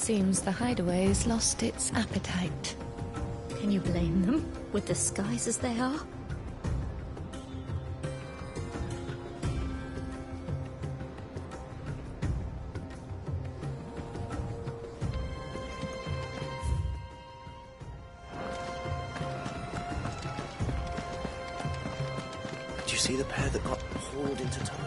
Seems the hideaway's lost its appetite. Can you blame them, with the skies as they are? Did you see the pair that got hauled into time?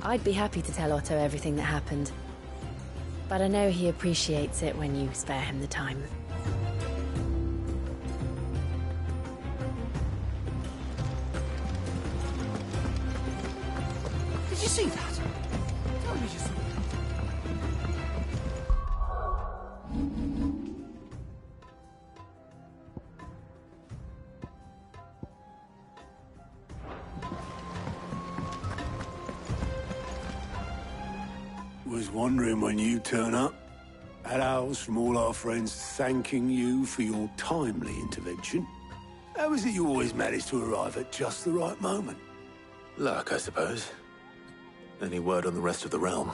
I'd be happy to tell Otto everything that happened. But I know he appreciates it when you spare him the time. Did you see that? Tell me you saw that. Was wondering when you turn up. Had owls from all our friends thanking you for your timely intervention. How is it you always manage to arrive at just the right moment? Luck, I suppose. Any word on the rest of the realm?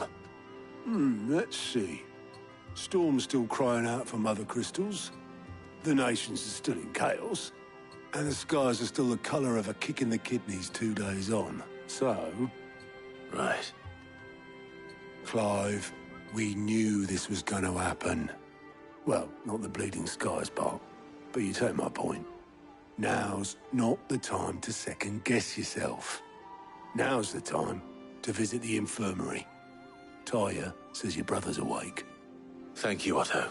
Let's see. Storm's still crying out for mother crystals. The nations are still in chaos. And the skies are still the colour of a kick in the kidneys 2 days on. So... Right. Clive, we knew this was going to happen. Well, not the bleeding skies part, but you take my point. Now's not the time to second-guess yourself. Now's the time to visit the infirmary. Tyre says your brother's awake. Thank you, Otto.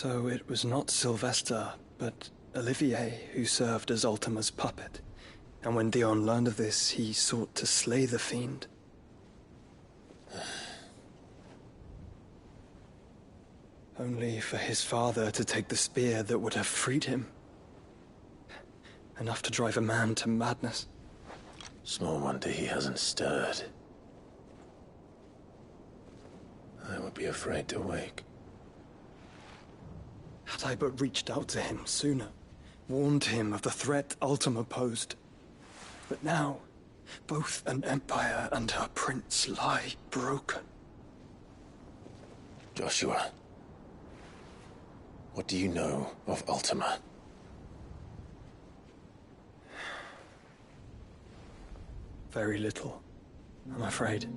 So it was not Sylvester, but Olivier who served as Ultima's puppet. And when Dion learned of this, he sought to slay the fiend. Only for his father to take the spear that would have freed him. Enough to drive a man to madness. Small wonder he hasn't stirred. I would be afraid to wake. Had I but reached out to him sooner, warned him of the threat Ultima posed. But now, both an empire and her prince lie broken. Joshua, what do you know of Ultima? Very little, I'm afraid.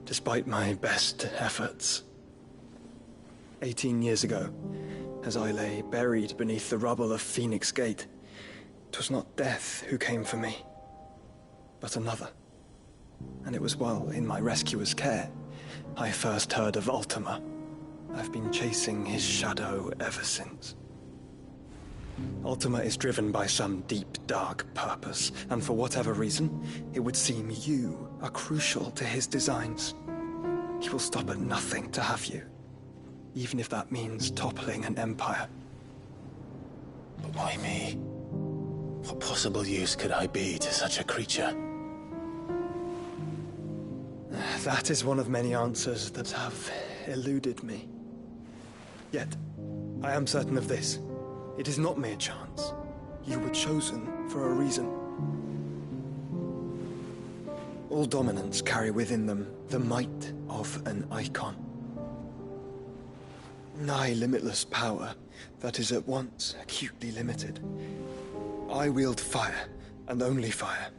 Despite my best efforts. 18 years ago, as I lay buried beneath the rubble of Phoenix Gate, 'twas not death who came for me, but another. And it was while in my rescuer's care, I first heard of Ultima. I've been chasing his shadow ever since. Ultima is driven by some deep, dark purpose, and for whatever reason, it would seem you are crucial to his designs. He will stop at nothing to have you, even if that means toppling an empire. But why me? What possible use could I be to such a creature? That is one of many answers that have eluded me. Yet, I am certain of this. It is not mere chance. You were chosen for a reason. All dominants carry within them the might of an icon. Nigh limitless power that is at once acutely limited. I wield fire, and only fire.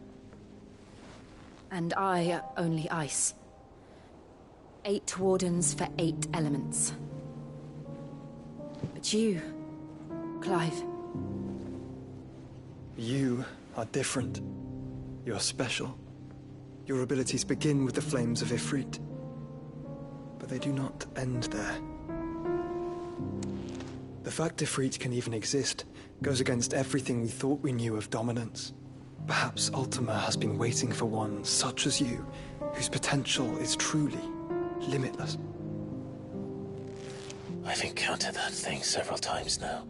And I only ice. 8 wardens for 8 elements. But you, Clive. You are different. You're special. Your abilities begin with the flames of Ifrit. But they do not end there. The fact Ifrit can even exist goes against everything we thought we knew of dominance. Perhaps Ultima has been waiting for one such as you, whose potential is truly limitless. I've encountered that thing several times now.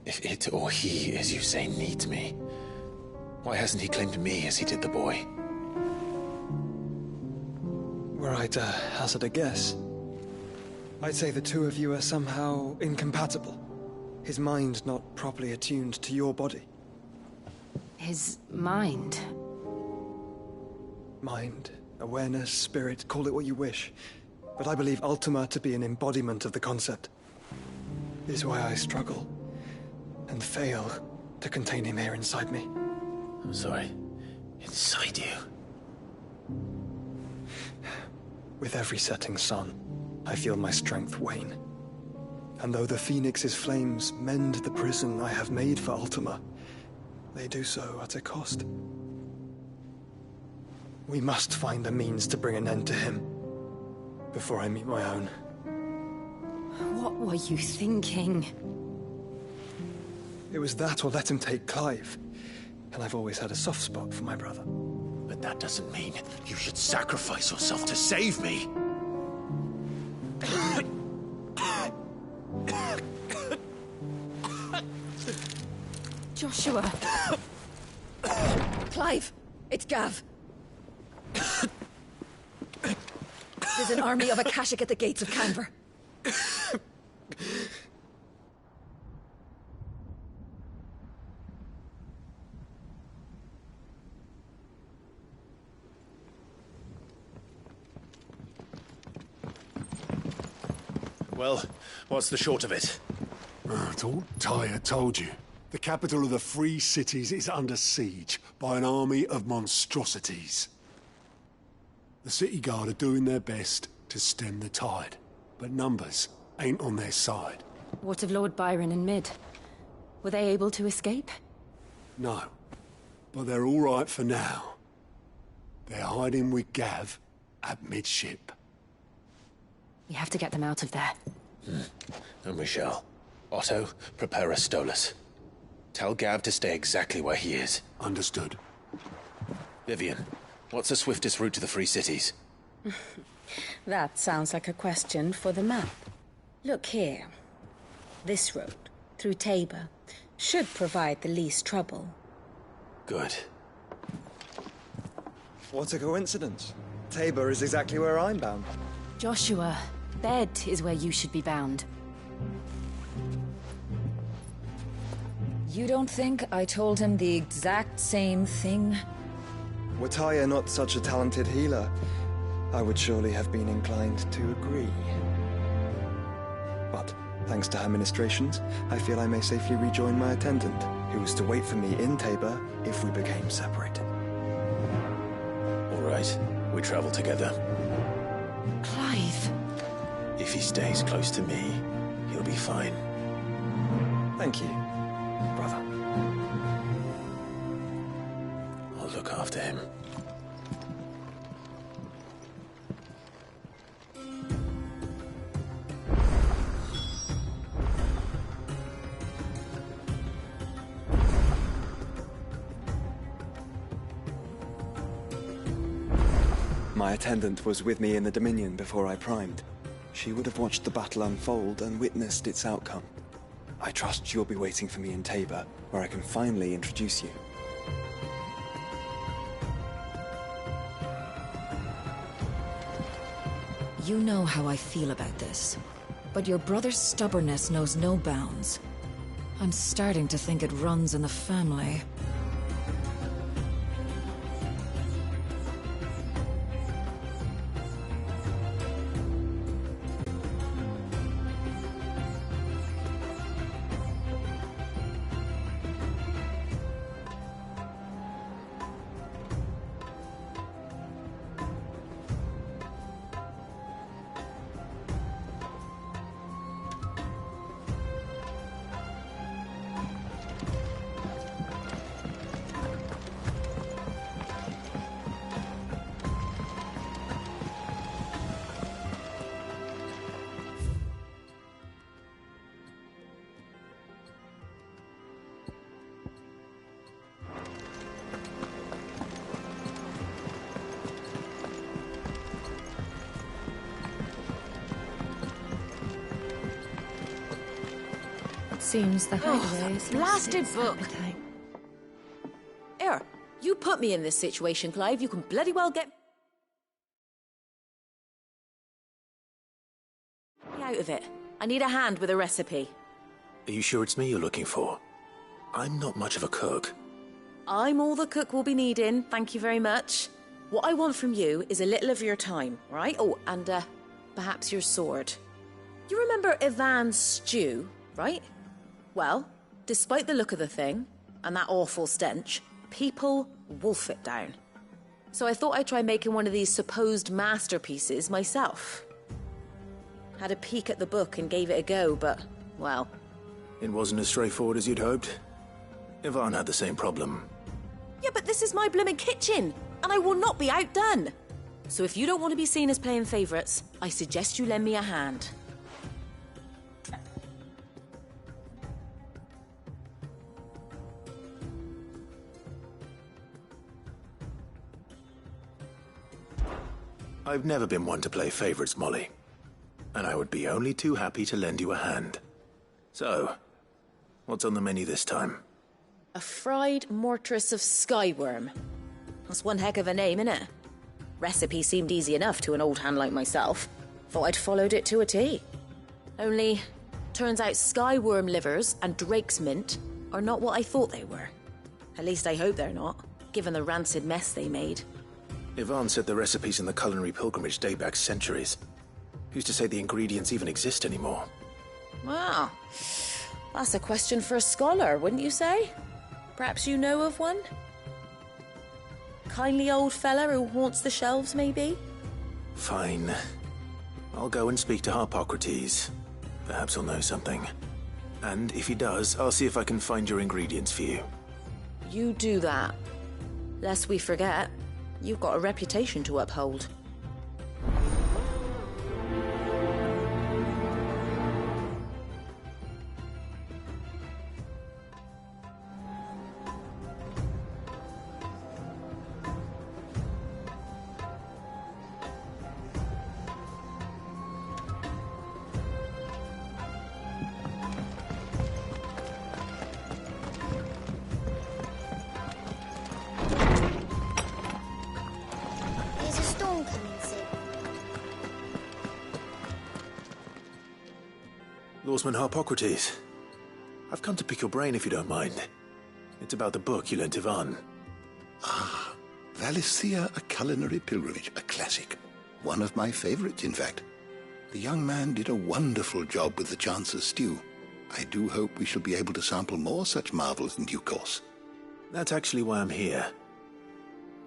If it or he, as you say, needs me, why hasn't he claimed me as he did the boy? Were I to hazard a guess, I'd say the two of you are somehow incompatible. His mind not properly attuned to your body. His mind. Mind, awareness, spirit, call it what you wish. But I believe Ultima to be an embodiment of the concept. This is why I struggle and fail to contain him here inside me. I'm sorry. Inside you? With every setting sun, I feel my strength wane. And though the Phoenix's flames mend the prison I have made for Ultima, they do so at a cost. We must find a means to bring an end to him before I meet my own. What were you thinking? It was that or let him take Clive. And I've always had a soft spot for my brother. But that doesn't mean you should sacrifice yourself to save me. Joshua. Clive, it's Gav. There's an army of Akashic at the gates of Canver. Well, what's the short of it? It's all Tyre told you. The capital of the Free Cities is under siege by an army of monstrosities. The city guard are doing their best to stem the tide, but numbers ain't on their side. What of Lord Byron and Mid? Were they able to escape? No, but they're all right for now. They're hiding with Gav at midship. We have to get them out of there. And we shall. Otto, prepare a Stolas. Tell Gav to stay exactly where he is. Understood. Vivian, what's the swiftest route to the Free Cities? That sounds like a question for the map. Look here. This road, through Tabor, should provide the least trouble. Good. What a coincidence. Tabor is exactly where I'm bound. Joshua, bed is where you should be bound. You don't think I told him the exact same thing? Were Tyre not such a talented healer, I would surely have been inclined to agree. But, thanks to her ministrations, I feel I may safely rejoin my attendant, who was to wait for me in Tabor if we became separated. All right, we travel together. Clive. If he stays close to me, he'll be fine. Thank you, brother. I'll look after him. My attendant was with me in the Dominion before I primed. She would have watched the battle unfold and witnessed its outcome. I trust you'll be waiting for me in Tabor, where I can finally introduce you. You know how I feel about this, but your brother's stubbornness knows no bounds. I'm starting to think it runs in the family. Seems the hideaway is blasted its book. appetite. Here, you put me in this situation, Clive. You can bloody well get me out of it. I need a hand with a recipe. Are you sure it's me you're looking for? I'm not much of a cook. I'm all the cook will be needing, thank you very much. What I want from you is a little of your time, right? Oh, and perhaps your sword. You remember Ivan's stew, right? Well, despite the look of the thing, and that awful stench, people wolf it down. So I thought I'd try making one of these supposed masterpieces myself. Had a peek at the book and gave it a go, but, well... It wasn't as straightforward as you'd hoped. Ivan had the same problem. Yeah, but this is my blimmin' kitchen, and I will not be outdone. So if you don't want to be seen as playing favourites, I suggest you lend me a hand. I've never been one to play favorites, Molly. And I would be only too happy to lend you a hand. So, what's on the menu this time? A fried mortress of skyworm. That's one heck of a name, innit? Recipe seemed easy enough to an old hand like myself. Thought I'd followed it to a T. Only, turns out skyworm livers and drake's mint are not what I thought they were. At least I hope they're not, given the rancid mess they made. Ivan said the recipes in the culinary pilgrimage date back centuries. Who's to say the ingredients even exist anymore? Wow. That's a question for a scholar, wouldn't you say? Perhaps you know of one? Kindly old fella who haunts the shelves, maybe? Fine. I'll go and speak to Harpocrates. Perhaps he'll know something. And if he does, I'll see if I can find your ingredients for you. You do that. Lest we forget, you've got a reputation to uphold. Swordsman Harpocrates. I've come to pick your brain if you don't mind. It's about the book you lent Ivan. Ah, Valisthea, A Culinary Pilgrimage, a classic. One of my favorites, in fact. The young man did a wonderful job with the Chance's stew. I do hope we shall be able to sample more such marvels in due course. That's actually why I'm here.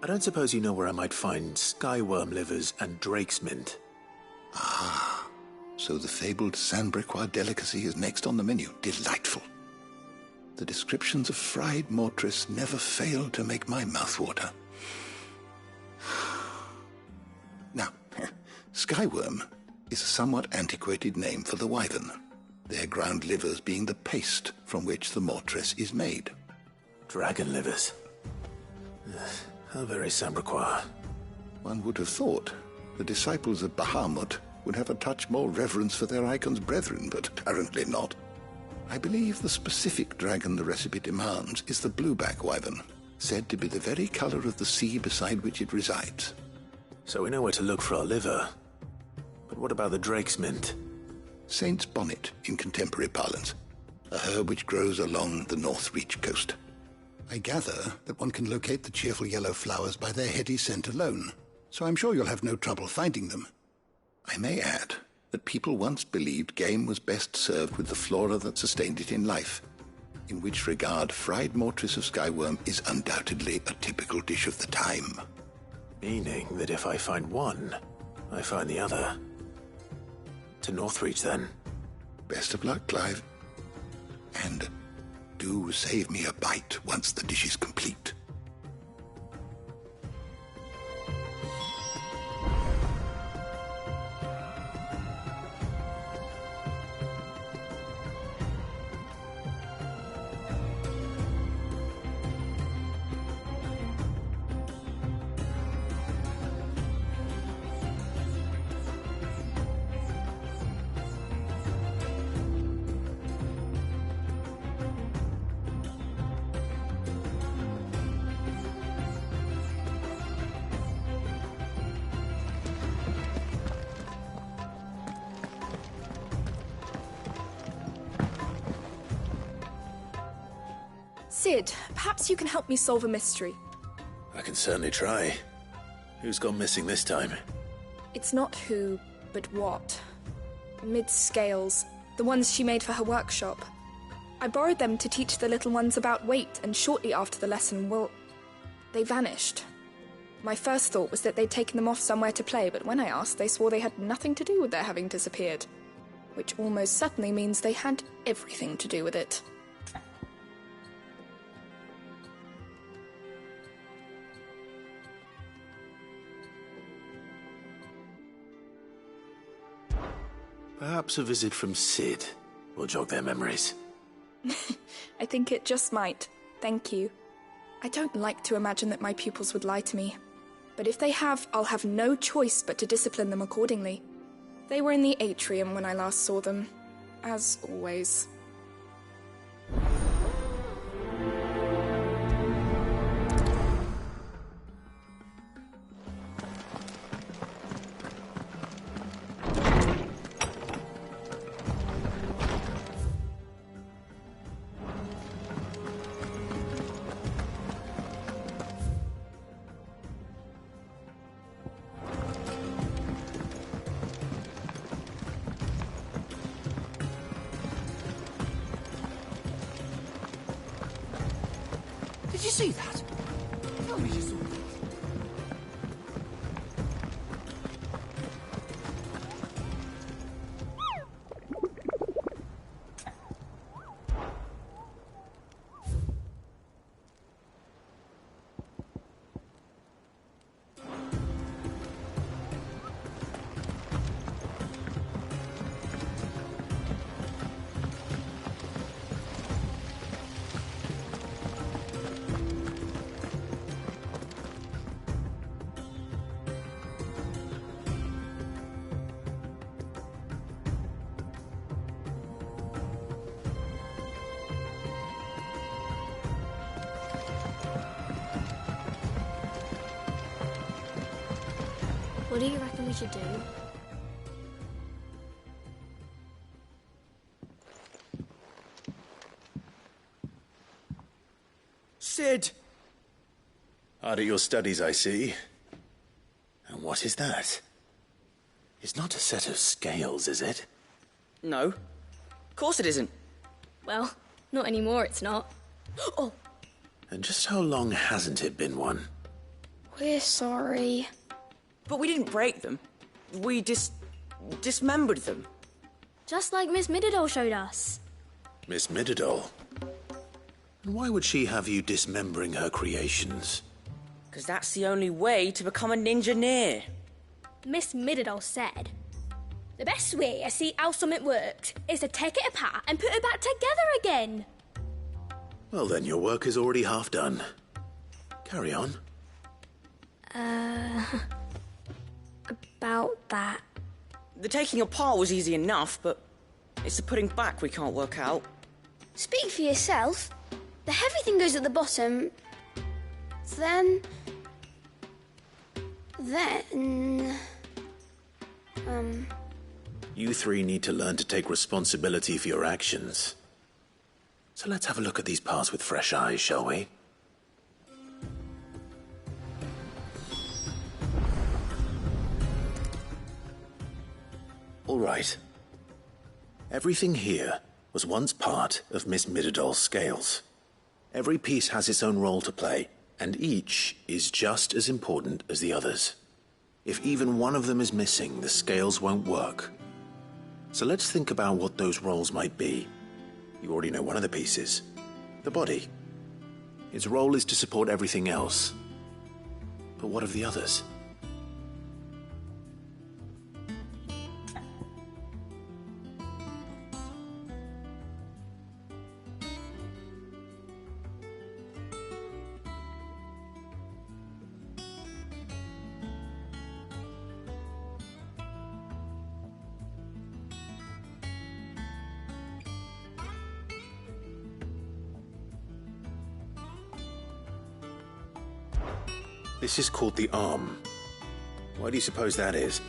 I don't suppose you know where I might find skyworm livers and drake's mint. Ah, so the fabled Sandbrequois delicacy is next on the menu. Delightful. The descriptions of fried mortris never fail to make my mouth water. Now, skyworm is a somewhat antiquated name for the wyvern, their ground livers being the paste from which the mortris is made. Dragon livers. How very Sandbrequois. One would have thought the disciples of Bahamut would have a touch more reverence for their icon's brethren, but apparently not. I believe the specific dragon the recipe demands is the blueback wyvern, said to be the very color of the sea beside which it resides. So we know where to look for our liver. But what about the drake's mint? Saint's bonnet in contemporary parlance, a herb which grows along the North Reach coast. I gather that one can locate the cheerful yellow flowers by their heady scent alone, so I'm sure you'll have no trouble finding them. I may add that people once believed game was best served with the flora that sustained it in life, in which regard fried mortris of skyworm is undoubtedly a typical dish of the time. Meaning that if I find one, I find the other. To Northreach, then. Best of luck, Clive. And do save me a bite once the dish is complete. Sid, perhaps you can help me solve a mystery. I can certainly try. Who's gone missing this time? It's not who, but what. Mid's scales, the ones she made for her workshop. I borrowed them to teach the little ones about weight, and shortly after the lesson, well, they vanished. My first thought was that they'd taken them off somewhere to play, but when I asked, they swore they had nothing to do with their having disappeared. Which almost certainly means they had everything to do with it. Perhaps a visit from Sid will jog their memories. I think it just might. Thank you. I don't like to imagine that my pupils would lie to me. But if they have, I'll have no choice but to discipline them accordingly. They were in the atrium when I last saw them. As always. Did you see that? Tell me you saw that. What do you reckon we should do? Sid! Hard at your studies, I see. And what is that? It's not a set of scales, is it? No. Of course it isn't. Well, not anymore, it's not. Oh! And just how long hasn't it been one? We're sorry. But we didn't break them. We dismembered them. Just like Miss Mididol showed us. Miss Mididol? And why would she have you dismembering her creations? Because that's the only way to become a ninja-neer. Miss Mididol said, the best way to see how something works is to take it apart and put it back together again. Well then, your work is already half done. Carry on. About that. The taking apart was easy enough, but it's the putting back we can't work out. Speak for yourself. The heavy thing goes at the bottom. Then... You three need to learn to take responsibility for your actions. So let's have a look at these parts with fresh eyes, shall we? All right. Everything here was once part of Miss Mididol's scales. Every piece has its own role to play, and each is just as important as the others. If even one of them is missing, the scales won't work. So let's think about what those roles might be. You already know one of the pieces. The body. Its role is to support everything else. But what of the others? This is called the arm. Why do you suppose that is?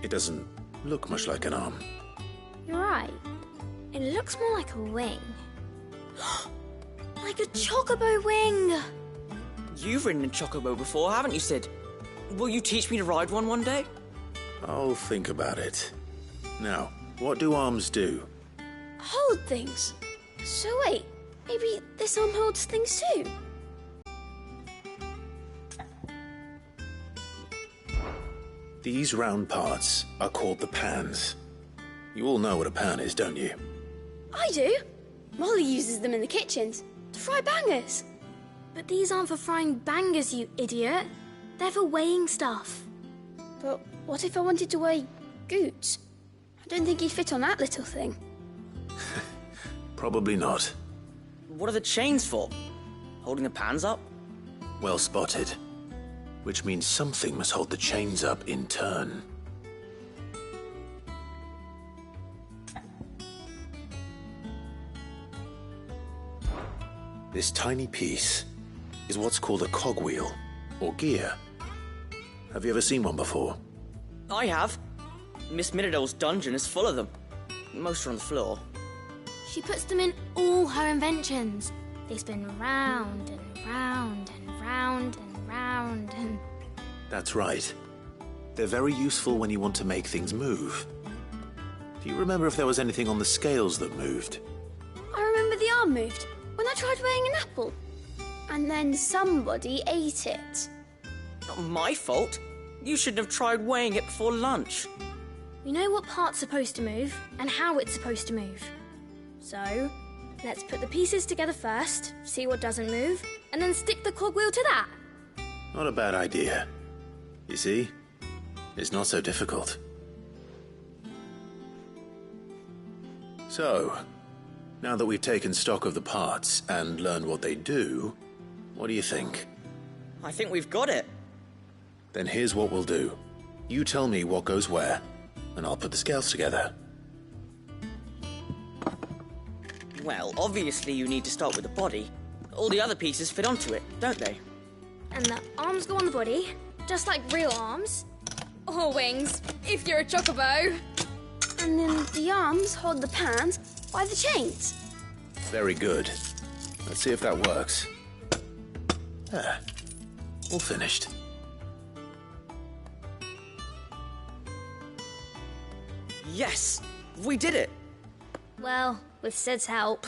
It doesn't look much like an arm. You're right. It looks more like a wing. Like a chocobo wing! You've ridden a chocobo before, haven't you, Sid? Will you teach me to ride one day? I'll think about it. Now, what do arms do? Hold things. So wait, maybe this arm holds things too? These round parts are called the pans. You all know what a pan is, don't you? I do. Molly uses them in the kitchens to fry bangers. But these aren't for frying bangers, you idiot. They're for weighing stuff. But what if I wanted to weigh goods? I don't think he'd fit on that little thing. Probably not. What are the chains for? Holding the pans up? Well spotted. Which means something must hold the chains up in turn. This tiny piece is what's called a cogwheel, or gear. Have you ever seen one before? I have. Miss Mididol's dungeon is full of them. Most are on the floor. She puts them in all her inventions. They spin round and round and round and round and... That's right. They're very useful when you want to make things move. Do you remember if there was anything on the scales that moved? I remember the arm moved when I tried weighing an apple. And then somebody ate it. Not my fault. You shouldn't have tried weighing it before lunch. We know what part's supposed to move and how it's supposed to move. So, let's put the pieces together first, see what doesn't move, and then stick the cogwheel to that. Not a bad idea. You see? It's not so difficult. So, now that we've taken stock of the parts and learned what they do, what do you think? I think we've got it. Then here's what we'll do. You tell me what goes where, and I'll put the scales together. Well, obviously you need to start with the body. All the other pieces fit onto it, don't they? And the arms go on the body, just like real arms. Or wings, if you're a chocobo. And then the arms hold the pans by the chains. Very good. Let's see if that works. There. All finished. Yes! We did it! Well, with Sid's help.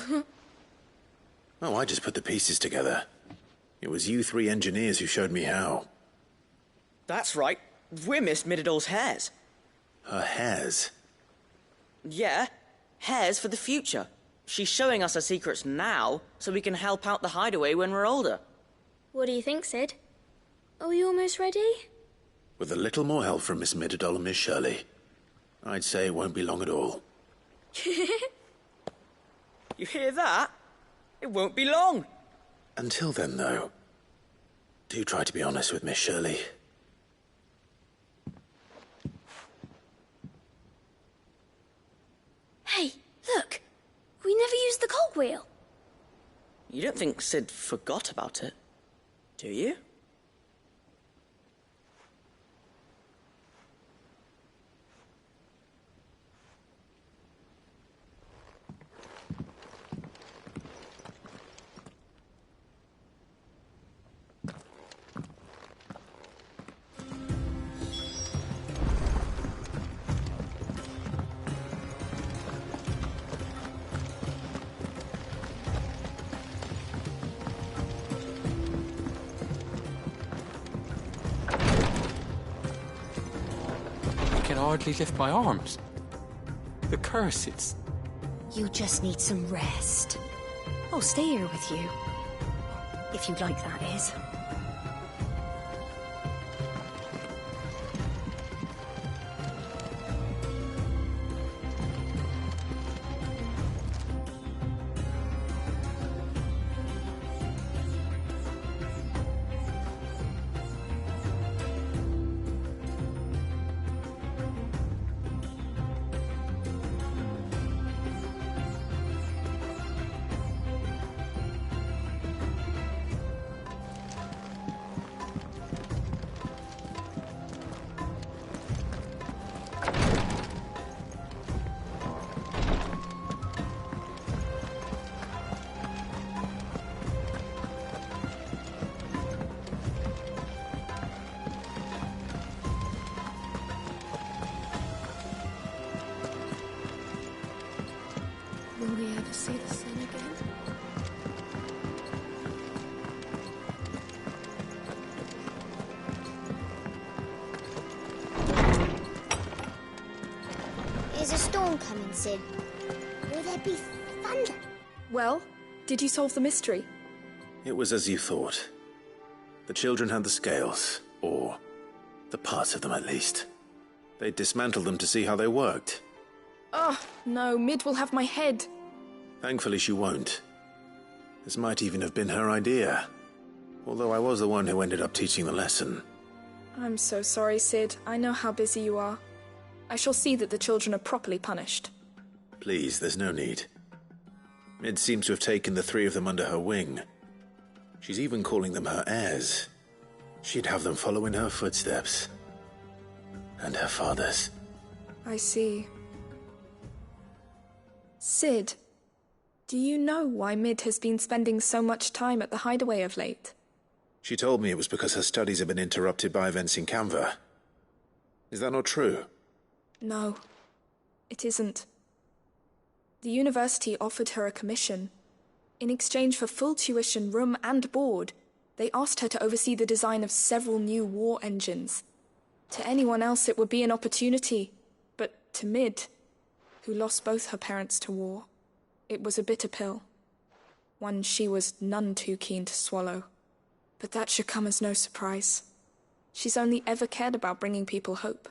Oh, I just put the pieces together. It was you three engineers who showed me how. That's right. We're Miss Mididol's heirs. Her hairs? Yeah, heirs for the future. She's showing us her secrets now, so we can help out the hideaway when we're older. What do you think, Sid? Are we almost ready? With a little more help from Miss Mididol and Miss Shirley, I'd say it won't be long at all. You hear that? It won't be long. Until then, though, do try to be honest with Miss Shirley. Hey, look! We never used the cogwheel. You don't think Sid forgot about it, do you? Hardly lift my arms. The curse, it's... You just need some rest. I'll stay here with you. If you'd like, that is. Will we ever see the sun again? There's a storm coming, Sid. Will there be thunder? Well, did you solve the mystery? It was as you thought. The children had the scales, or the parts of them at least. They dismantled them to see how they worked. Oh, no, Mid will have my head. Thankfully she won't. This might even have been her idea. Although I was the one who ended up teaching the lesson. I'm so sorry, Sid. I know how busy you are. I shall see that the children are properly punished. Please, there's no need. Mid seems to have taken the three of them under her wing. She's even calling them her heirs. She'd have them follow in her footsteps. And her father's. I see. Sid, do you know why Mid has been spending so much time at the hideaway of late? She told me it was because her studies have been interrupted by events in Canva. Is that not true? No, it isn't. The university offered her a commission. In exchange for full tuition, room and board, they asked her to oversee the design of several new war engines. To anyone else it would be an opportunity, but to Mid, who lost both her parents to war, it was a bitter pill. One she was none too keen to swallow. But that should come as no surprise. She's only ever cared about bringing people hope.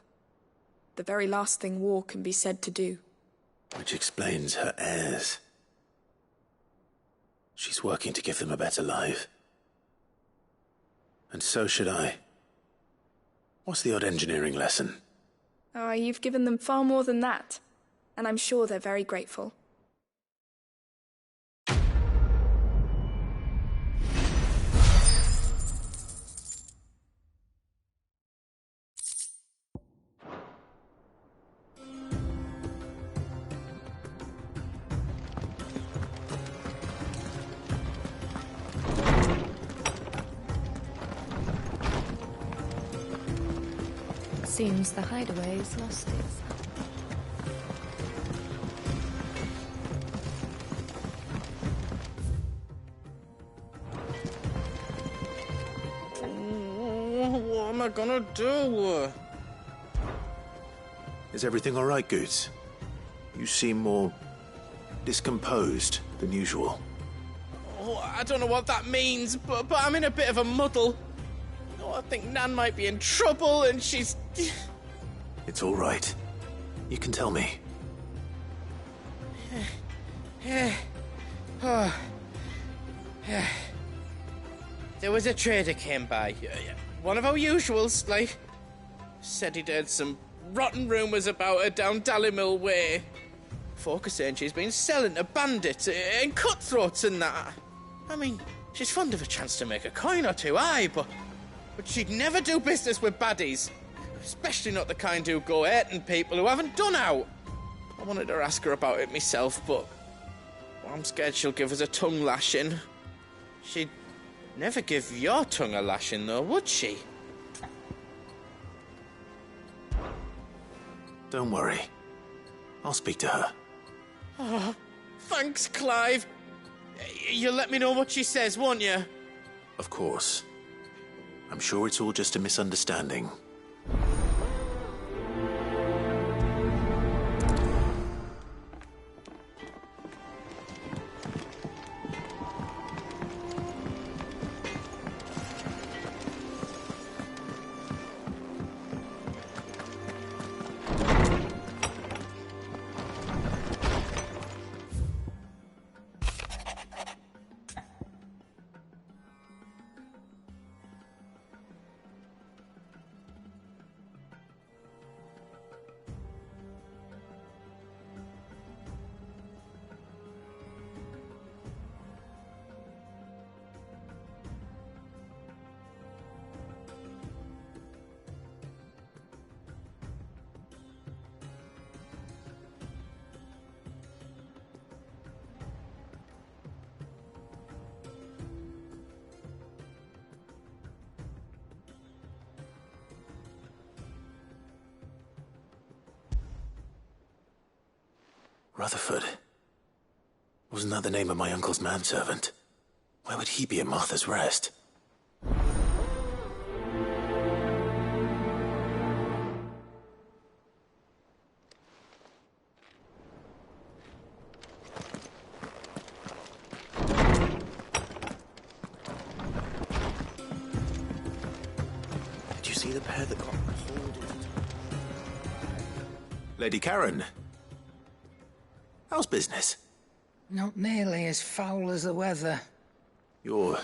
The very last thing war can be said to do. Which explains her heirs. She's working to give them a better life. And so should I. What's the odd engineering lesson? Oh, you've given them far more than that. And I'm sure they're very grateful. Seems the hideaway's lost its... What am I gonna do? Is everything all right, Goots? You seem more discomposed than usual. Oh, I don't know what that means, but I'm in a bit of a muddle. Oh, I think Nan might be in trouble, and she's... It's all right. You can tell me. There was a trader came by. One of our usuals, like. Said he'd heard some rotten rumours about her down Dallymill Way. Folk are saying she's been selling to bandits and cutthroats and that. I mean, she's fond of a chance to make a coin or two, aye, but she'd never do business with baddies. Especially not the kind who go hurting people who haven't done out. I wanted to ask her about it myself, but I'm scared she'll give us a tongue lashing. She'd never give your tongue a lashing, though, would she? Don't worry. I'll speak to her. Oh, thanks, Clive. You'll let me know what she says, won't you? Of course. I'm sure it's all just a misunderstanding. Rutherford. Wasn't that the name of my uncle's manservant? Why would he be at Martha's Rest? Did you see the pair that got pulled into... Lady Karen? How's business? Not nearly as foul as the weather. You're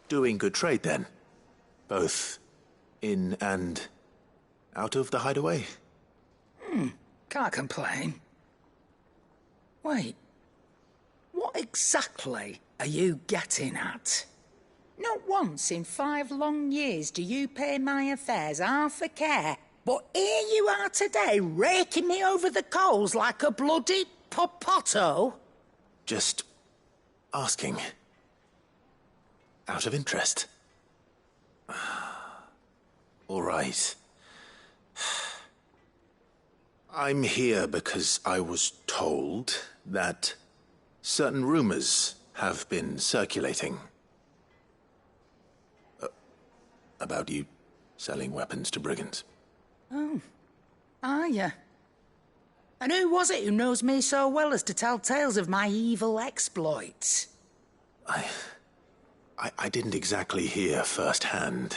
doing good trade, then? Both in and out of the hideaway? Can't complain. Wait. What exactly are you getting at? Not once in 5 long years do you pay my affairs half a care, but here you are today, raking me over the coals like a bloody... Popoto? Just asking. Out of interest. All right. I'm here because I was told that certain rumors have been circulating. About you selling weapons to brigands. Oh. Are you? And who was it who knows me so well as to tell tales of my evil exploits? I didn't exactly hear firsthand.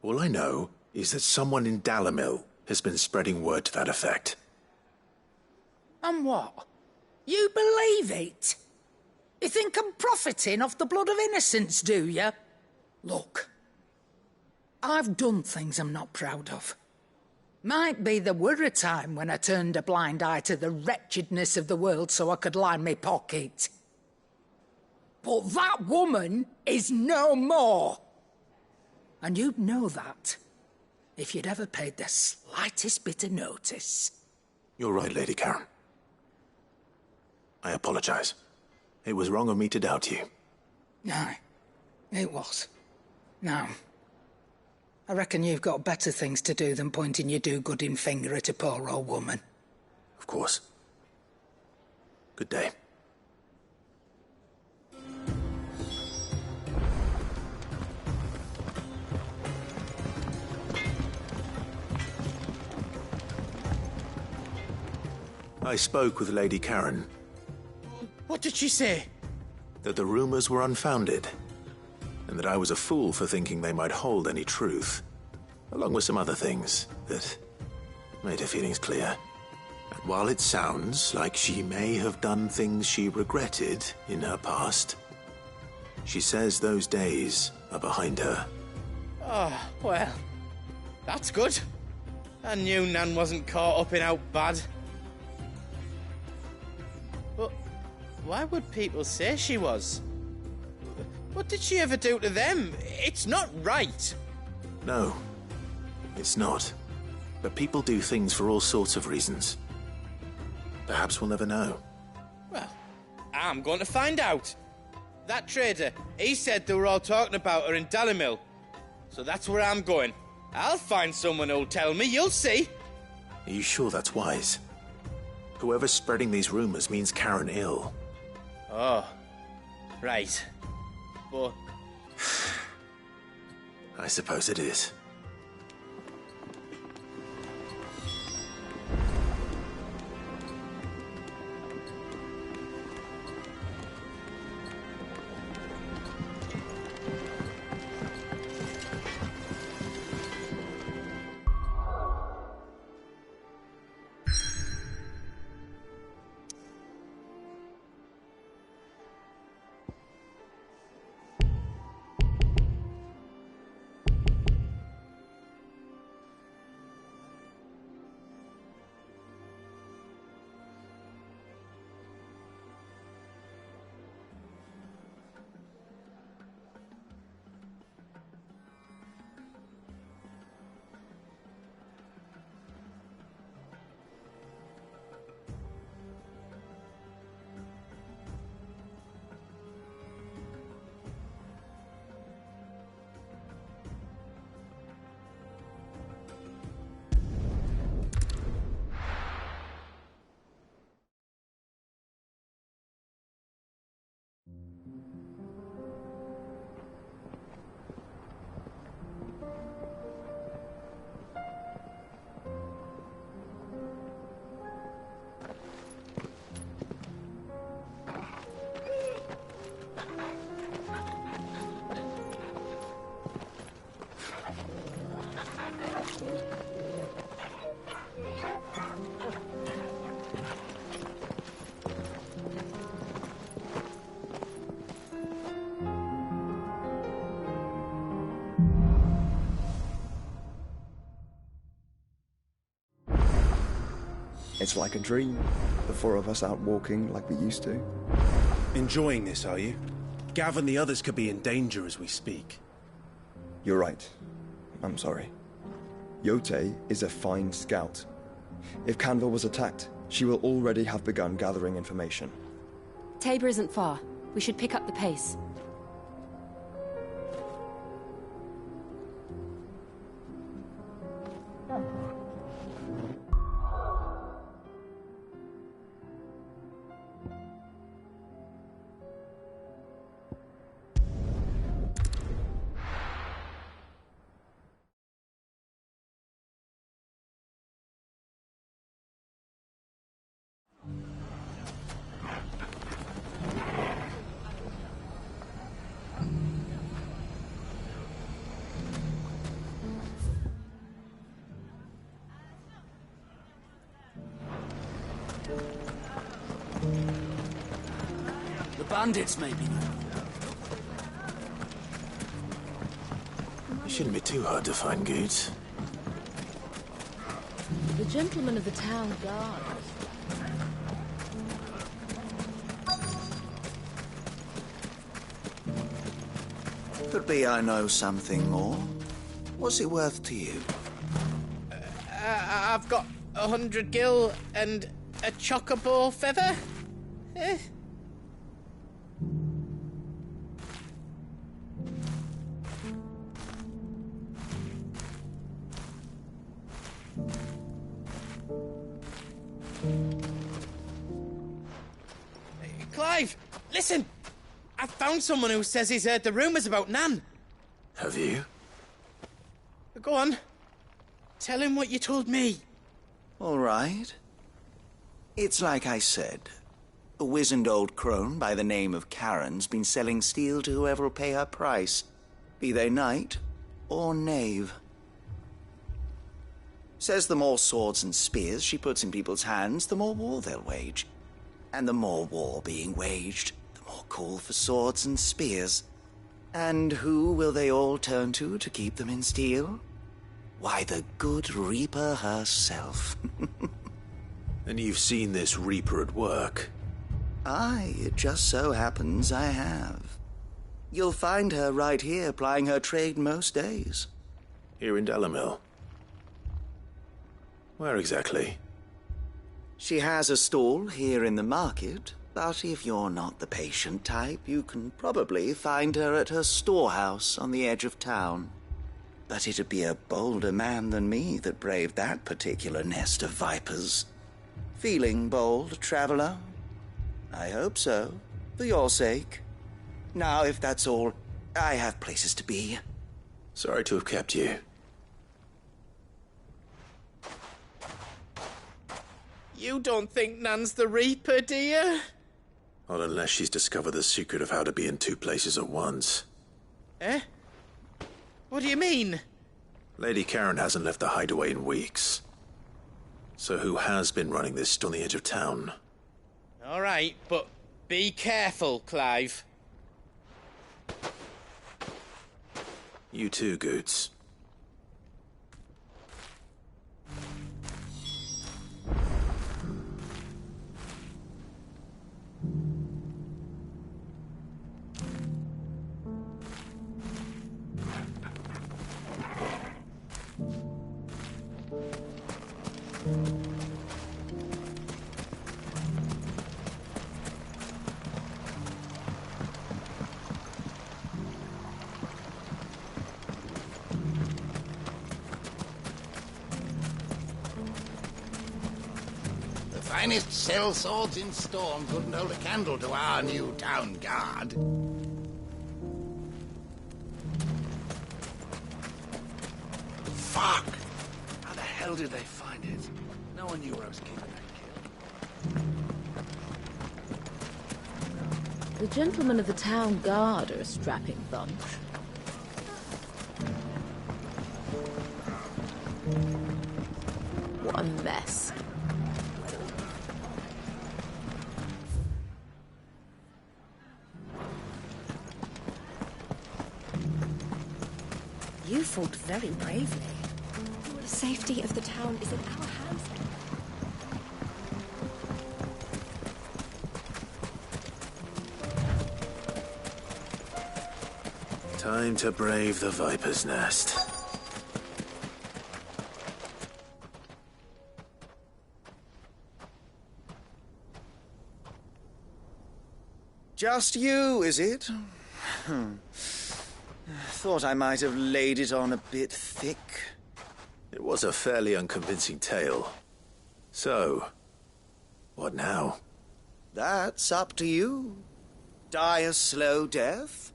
All I know is that someone in Dallymill has been spreading word to that effect. And what? You believe it? You think I'm profiting off the blood of innocents, do you? Look, I've done things I'm not proud of. Might be there were a time when I turned a blind eye to the wretchedness of the world so I could line my pocket. But that woman is no more. And you'd know that if you'd ever paid the slightest bit of notice. You're right, Lady Karen. I apologize. It was wrong of me to doubt you. Aye, it was. Now, I reckon you've got better things to do than pointing your do-gooding finger at a poor old woman. Of course. Good day. I spoke with Lady Karen. What did she say? That the rumors were unfounded, and that I was a fool for thinking they might hold any truth, along with some other things that made her feelings clear. And while it sounds like she may have done things she regretted in her past, she says those days are behind her. Oh, well, that's good. I knew Nan wasn't caught up in out bad. But why would people say she was? What did she ever do to them? It's not right. No, it's not. But people do things for all sorts of reasons. Perhaps we'll never know. Well, I'm going to find out. That trader, he said they were all talking about her in Dalimil. So that's where I'm going. I'll find someone who'll tell me, you'll see. Are you sure that's wise? Whoever's spreading these rumors means Karen ill. Oh, right. But I suppose it is. It's like a dream. The four of us out walking like we used to. Enjoying this, are you? Gav and the others could be in danger as we speak. You're right. I'm sorry. Yote is a fine scout. If Canville was attacked, she will already have begun gathering information. Tabor isn't far. We should pick up the pace. The bandits, maybe. It shouldn't be too hard to find goods. The gentlemen of the town guard. Could be I know something more. What's it worth to you? I've got 100 gil and a chocobo feather. Eh? Listen! I found someone who says he's heard the rumours about Nan. Have you? Go on. Tell him what you told me. All right. It's like I said. A wizened old crone by the name of Karen's been selling steel to whoever will pay her price, be they knight or knave. Says the more swords and spears she puts in people's hands, the more war they'll wage. And the more war being waged, the more call for swords and spears. And who will they all turn to keep them in steel? Why, the good Reaper herself. And you've seen this Reaper at work? Aye, it just so happens I have. You'll find her right here plying her trade most days. Here in Dalimil? Where exactly? She has a stall here in the market, but if you're not the patient type, you can probably find her at her storehouse on the edge of town. But it'd be a bolder man than me that braved that particular nest of vipers. Feeling bold, traveler? I hope so, for your sake. Now, if that's all, I have places to be. Sorry to have kept you. You don't think Nan's the Reaper, do you? Not unless she's discovered the secret of how to be in two places at once. Eh? What do you mean? Lady Karen hasn't left the hideaway in weeks. So who has been running this on the edge of town? All right, but be careful, Clive. You too, Goots. Finest sell swords in Storm couldn't hold a candle to our new town guard. Fuck! How the hell did they find it? No one knew where I was keeping that kid. The gentlemen of the town guard are a strapping bunch. What a mess. You fought very bravely. The safety of the town is in our hands. Time to brave the Viper's Nest. Just you, is it? Thought I might have laid it on a bit thick. It was a fairly unconvincing tale. So, what now? That's up to you. Die a slow death,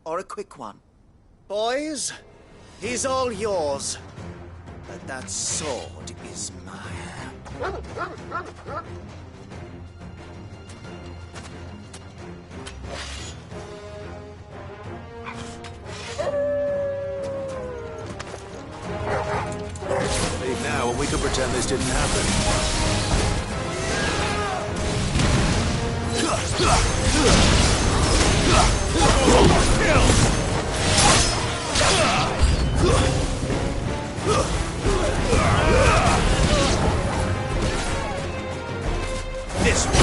or a quick one. Boys, he's all yours. But that sword is mine. Leave now and we can pretend this didn't happen. This way.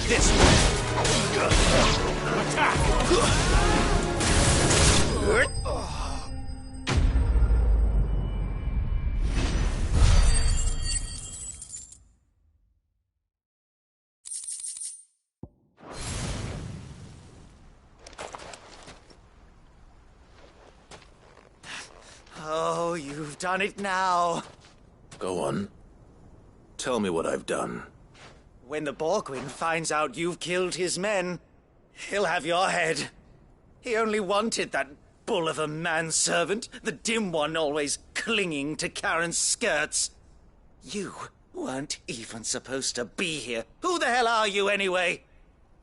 This way. Attack! You've done it now. Go on. Tell me what I've done. When the Borgwyn finds out you've killed his men, he'll have your head. He only wanted that bull of a manservant, the dim one always clinging to Karen's skirts. You weren't even supposed to be here. Who the hell are you, anyway?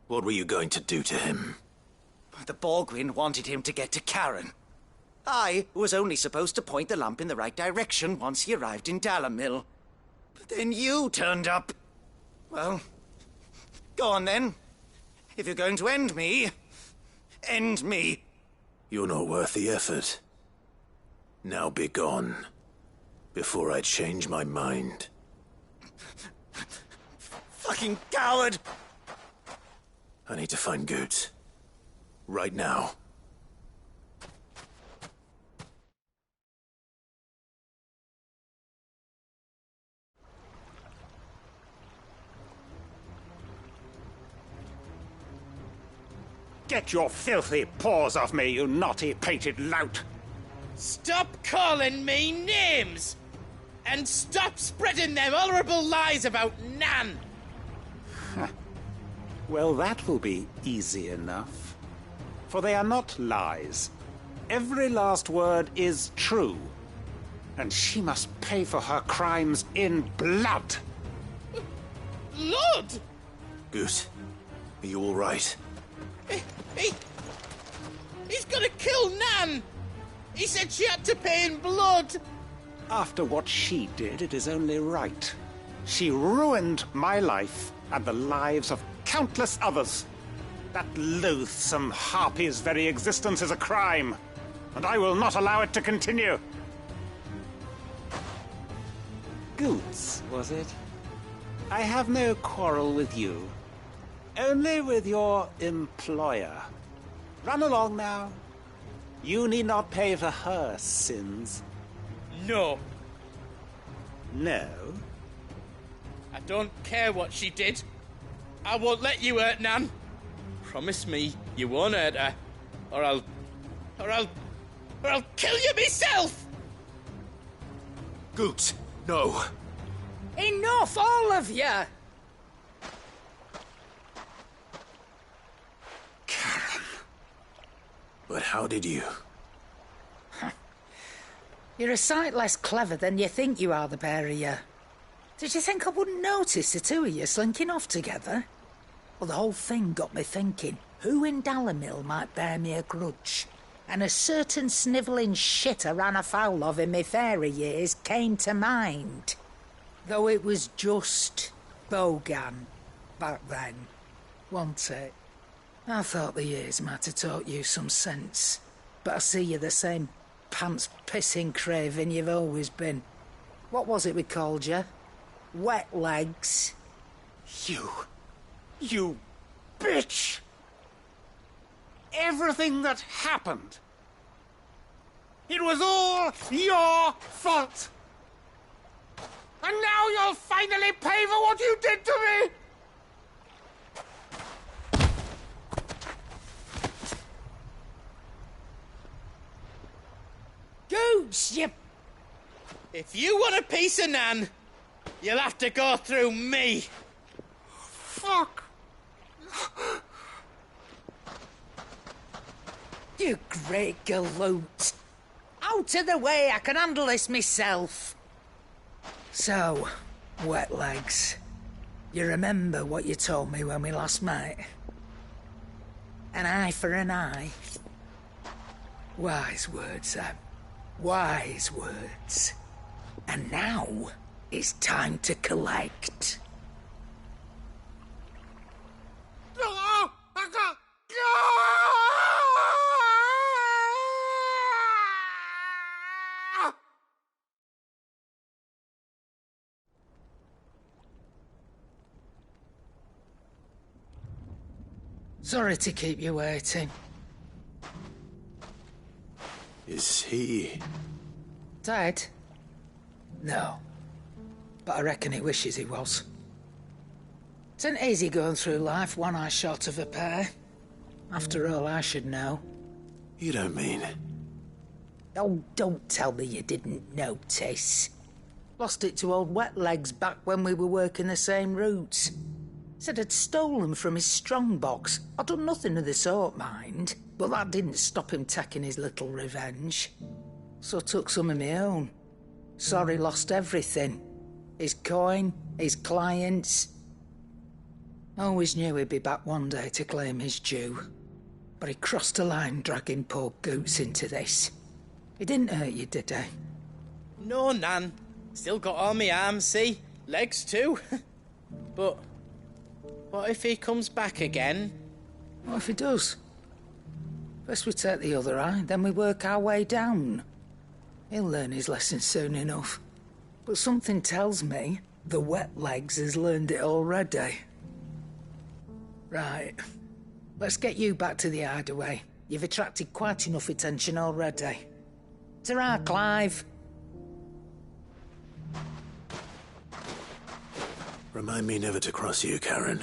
What were you going to do to him? The Borgwyn wanted him to get to Karen. I was only supposed to point the lamp in the right direction once he arrived in Dalamil. But then you turned up. Well, go on then. If you're going to end me, end me. You're not worth the effort. Now be gone, before I change my mind. Fucking coward! I need to find Goetz. Right now. Get your filthy paws off me, you naughty-pated lout! Stop calling me names! And stop spreading them horrible lies about Nan! Well, that will be easy enough. For they are not lies. Every last word is true. And she must pay for her crimes in blood. Blood? Goose, are you all right? He's gonna kill Nan! He said she had to pay in blood! After what she did, it is only right. She ruined my life and the lives of countless others. That loathsome harpy's very existence is a crime, and I will not allow it to continue. Goetz, was it? I have no quarrel with you. Only with your employer. Run along now. You need not pay for her sins. No. No? I don't care what she did. I won't let you hurt Nan. Promise me you won't hurt her, or I'll kill you myself! Goetz, no. Enough, all of you! But how did you? You're a sight less clever than you think you are, the pair of you. Did you think I wouldn't notice the two of you slinking off together? Well, the whole thing got me thinking, who in Dalamil might bear me a grudge? And a certain snivelling shit I ran afoul of in my fairy years came to mind. Though it was just Bogan back then, wasn't it? I thought the years might have taught you some sense, but I see you're the same pants-pissing craven you've always been. What was it we called you? Wet legs? You bitch! Everything that happened, it was all your fault! And now you'll finally pay for what you did to me! Goose, you... If you want a piece of Nan, you'll have to go through me. Fuck! You great galoot. Out of the way, I can handle this myself. So, wet legs, you remember what you told me when we last met? An eye for an eye. Wise words, Sam. Wise words. And now, it's time to collect. Sorry to keep you waiting. Is he... Dead? No. But I reckon he wishes he was. It isn't easy going through life one eye short of a pair. After all, I should know. You don't mean... Oh, don't tell me you didn't notice. Lost it to old Wet Legs back when we were working the same routes. Said I'd stolen from his strongbox. I'd done nothing of the sort, mind, but that didn't stop him taking his little revenge. So I took some of my own. Sorry, lost everything. His coin, his clients. Always knew he'd be back one day to claim his due. But he crossed a line dragging poor Goots into this. He didn't hurt you, did he? No, Nan. Still got all my arms, see? Legs too. But what if he comes back again? What if he does? First we take the other eye, then we work our way down. He'll learn his lesson soon enough. But something tells me the Wet Legs has learned it already. Right. Let's get you back to the hideaway. You've attracted quite enough attention already. Ta-ra, Clive. Remind me never to cross you, Karen.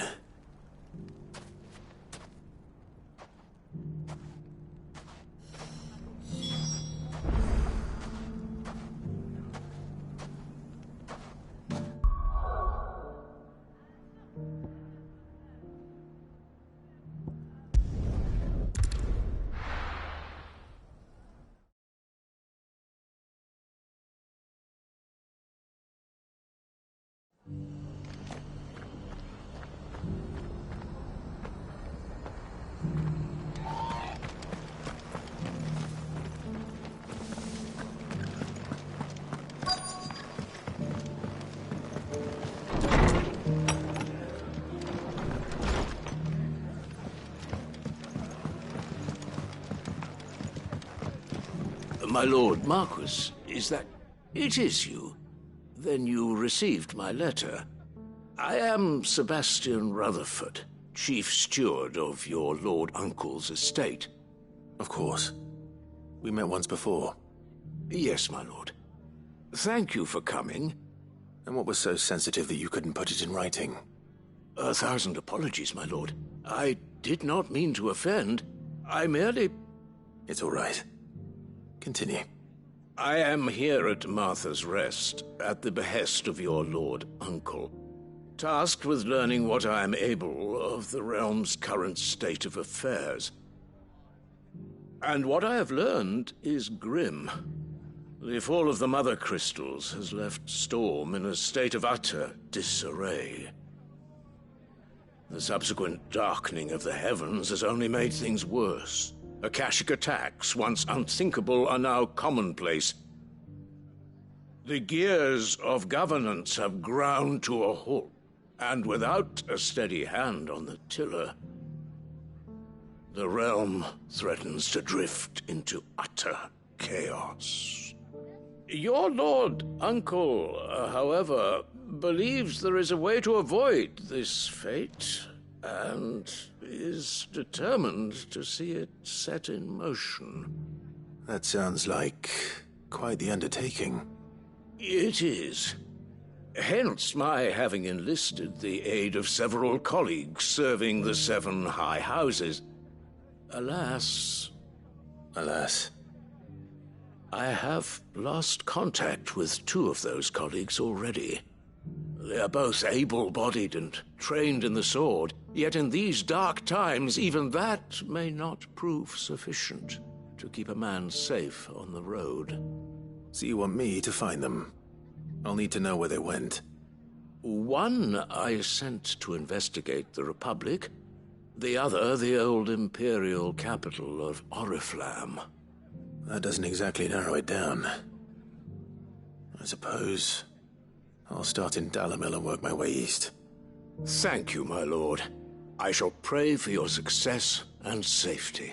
My Lord Marquis, is that... It is you. Then you received my letter. I am Sebastian Rutherford, Chief Steward of your Lord Uncle's estate. Of course. We met once before. Yes, my lord. Thank you for coming. And what was so sensitive that you couldn't put it in writing? 1,000 apologies, my lord. I did not mean to offend. I merely... It's all right. Continue. I am here at Martha's Rest, at the behest of your Lord Uncle, tasked with learning what I am able of the realm's current state of affairs. And what I have learned is grim. The fall of the Mother Crystals has left Storm in a state of utter disarray. The subsequent darkening of the heavens has only made things worse. Akashic attacks, once unthinkable, are now commonplace. The gears of governance have ground to a halt, and without a steady hand on the tiller, the realm threatens to drift into utter chaos. Your Lord Uncle, however, believes there is a way to avoid this fate, and is determined to see it set in motion. That sounds like quite the undertaking. It is. Hence my having enlisted the aid of several colleagues serving the 7 high houses. Alas, I have lost contact with 2 of those colleagues already. They are both able-bodied and trained in the sword, yet in these dark times, even that may not prove sufficient to keep a man safe on the road. So you want me to find them? I'll need to know where they went. One I sent to investigate the Republic, the other the old Imperial capital of Oriflamme. That doesn't exactly narrow it down. I suppose I'll start in Dalimil and work my way east. Thank you, my lord. I shall pray for your success and safety.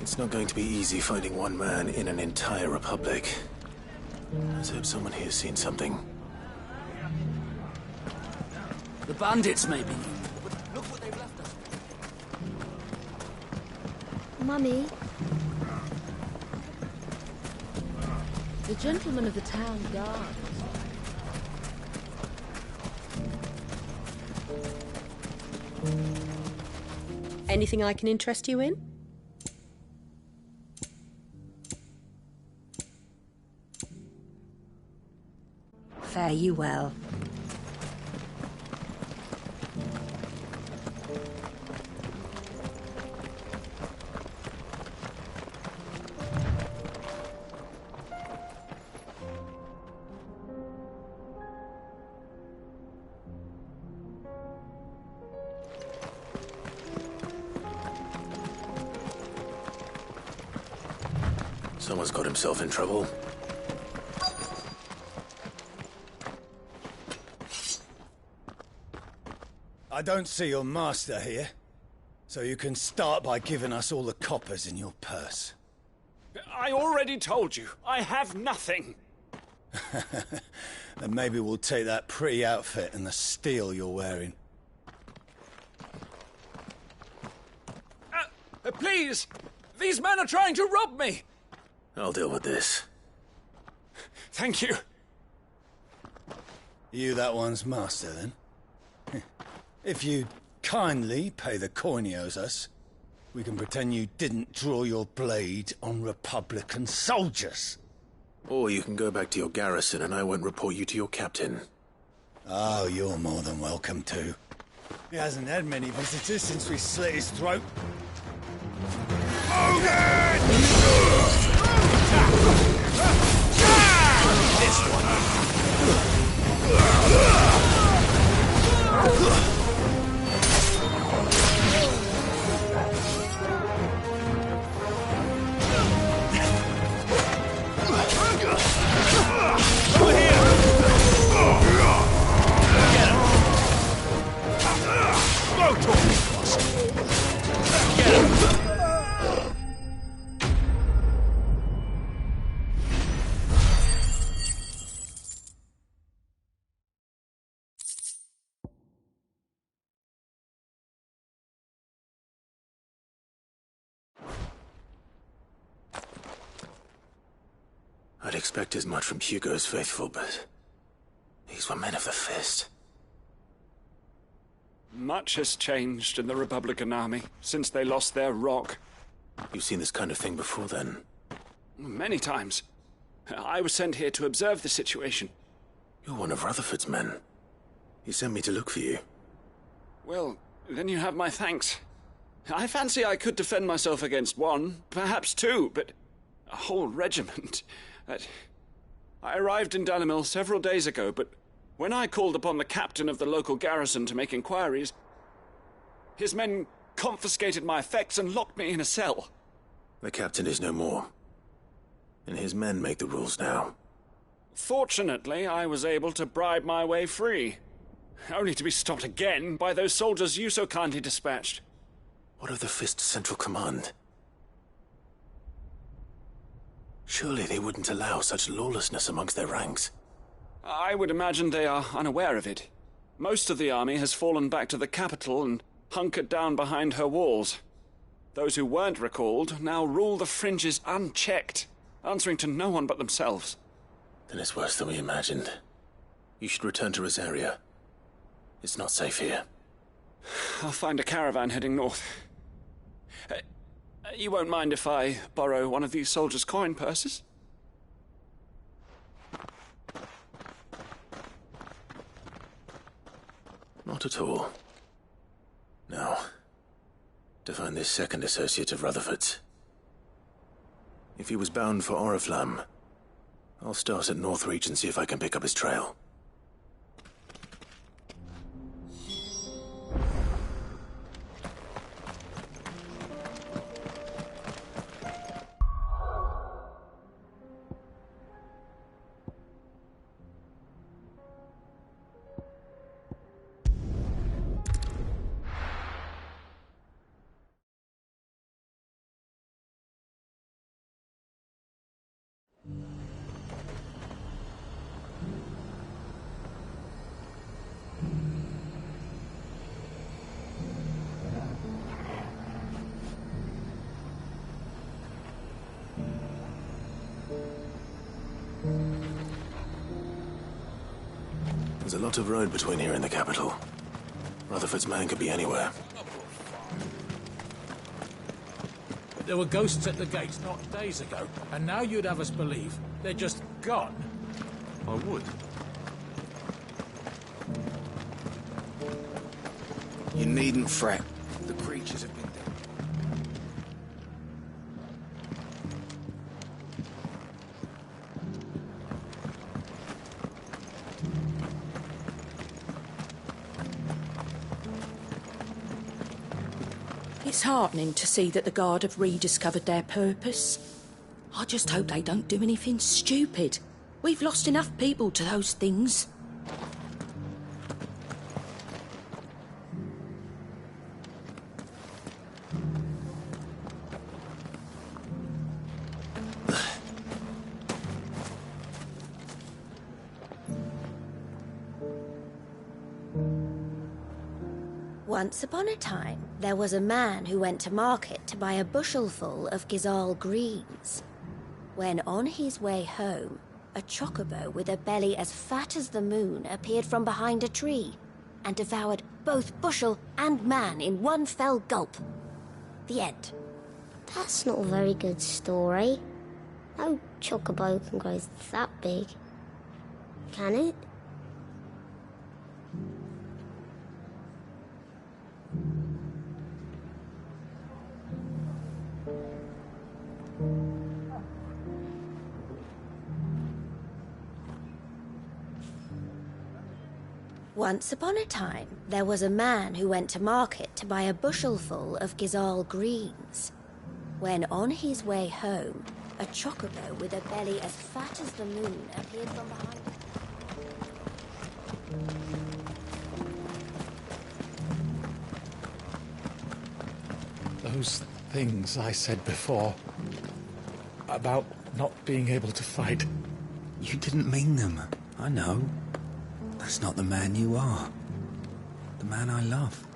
It's not going to be easy finding one man in an entire republic. Let's hope someone here's seen something. The bandits may be new, but look what they've left us. Mummy, The gentleman of the town guard. Anything I can interest you in? Fare you well. Someone's got himself in trouble. I don't see your master here, so you can start by giving us all the coppers in your purse. I already told you, I have nothing. Then maybe we'll take that pretty outfit and the steel you're wearing. Please! These men are trying to rob me! I'll deal with this. Thank you. You that one's master, then? If you kindly pay the coin he owes us, we can pretend you didn't draw your blade on Republican soldiers. Or you can go back to your garrison and I won't report you to your captain. Oh, you're more than welcome to. He hasn't had many visitors since we slit his throat. This one. Over here! Get him! Go to him! Get him! I'd expect as much from Hugo's faithful, but these were men of the fist. Much has changed in the Republican army since they lost their rock. You've seen this kind of thing before, then? Many times. I was sent here to observe the situation. You're one of Rutherford's men. He sent me to look for you. Well, then you have my thanks. I fancy I could defend myself against one, perhaps two, but a whole regiment. I arrived in Dalimil several days ago, but when I called upon the captain of the local garrison to make inquiries, his men confiscated my effects and locked me in a cell. The captain is no more, and his men make the rules now. Fortunately, I was able to bribe my way free, only to be stopped again by those soldiers you so kindly dispatched. What of the Fist's Central Command? Surely they wouldn't allow such lawlessness amongst their ranks. I would imagine they are unaware of it. Most of the army has fallen back to the capital and hunkered down behind her walls. Those who weren't recalled now rule the fringes unchecked, answering to no one but themselves. Then it's worse than we imagined. You should return to Rosaria. It's not safe here. I'll find a caravan heading north. You won't mind if I borrow one of these soldiers' coin purses? Not at all. Now, to find this second associate of Rutherford's. If he was bound for Oriflamme, I'll start at Northreach and see if I can pick up his trail. There's a lot of road between here and the capital. Rutherford's man could be anywhere. There were ghosts at the gates not days ago, and now you'd have us believe they're just gone. I would. You needn't fret. The creatures have been dead. It's heartening to see that the Guard have rediscovered their purpose. I just hope they don't do anything stupid. We've lost enough people to those things. Once upon a time, there was a man who went to market to buy a bushelful of Gizal greens. When on his way home, a chocobo with a belly as fat as the moon appeared from behind a tree and devoured both bushel and man in one fell gulp. The end. That's not a very good story. No chocobo can grow that big. Can it? Once upon a time, there was a man who went to market to buy a bushelful of Gizal greens. When on his way home, a chocobo with a belly as fat as the moon appeared from behind him. Those things I said before about not being able to fight. You didn't mean them. I know. That's not the man you are. The man I love.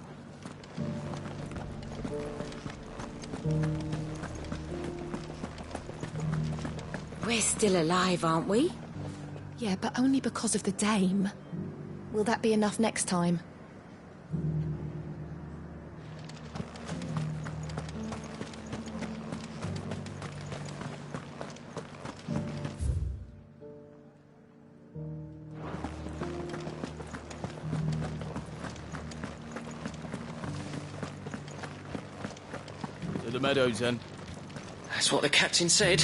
We're still alive, aren't we? Yeah, but only because of the dame. Will that be enough next time? To the meadows, then. That's what the captain said.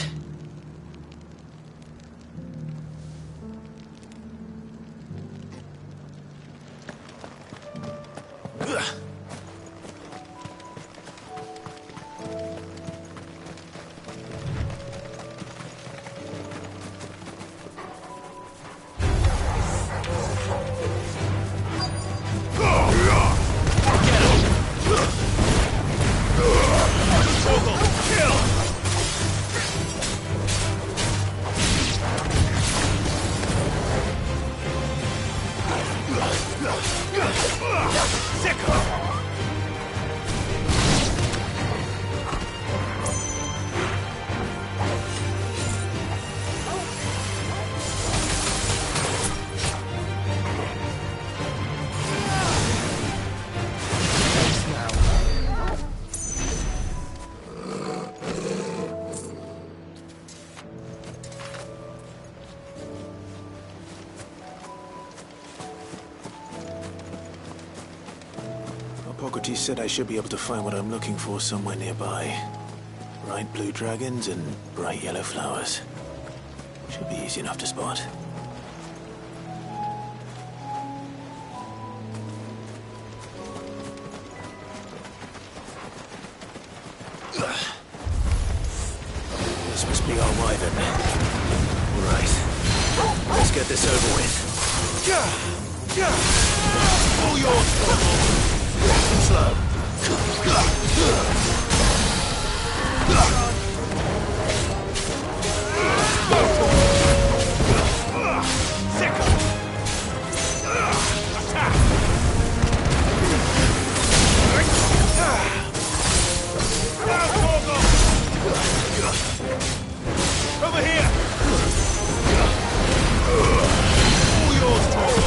Shorty said I should be able to find what I'm looking for somewhere nearby. Bright blue dragons and bright yellow flowers. Should be easy enough to spot. This must be our wyvern. Right. Let's get this over with. All yours, slow. Over here! All yours, Torgal!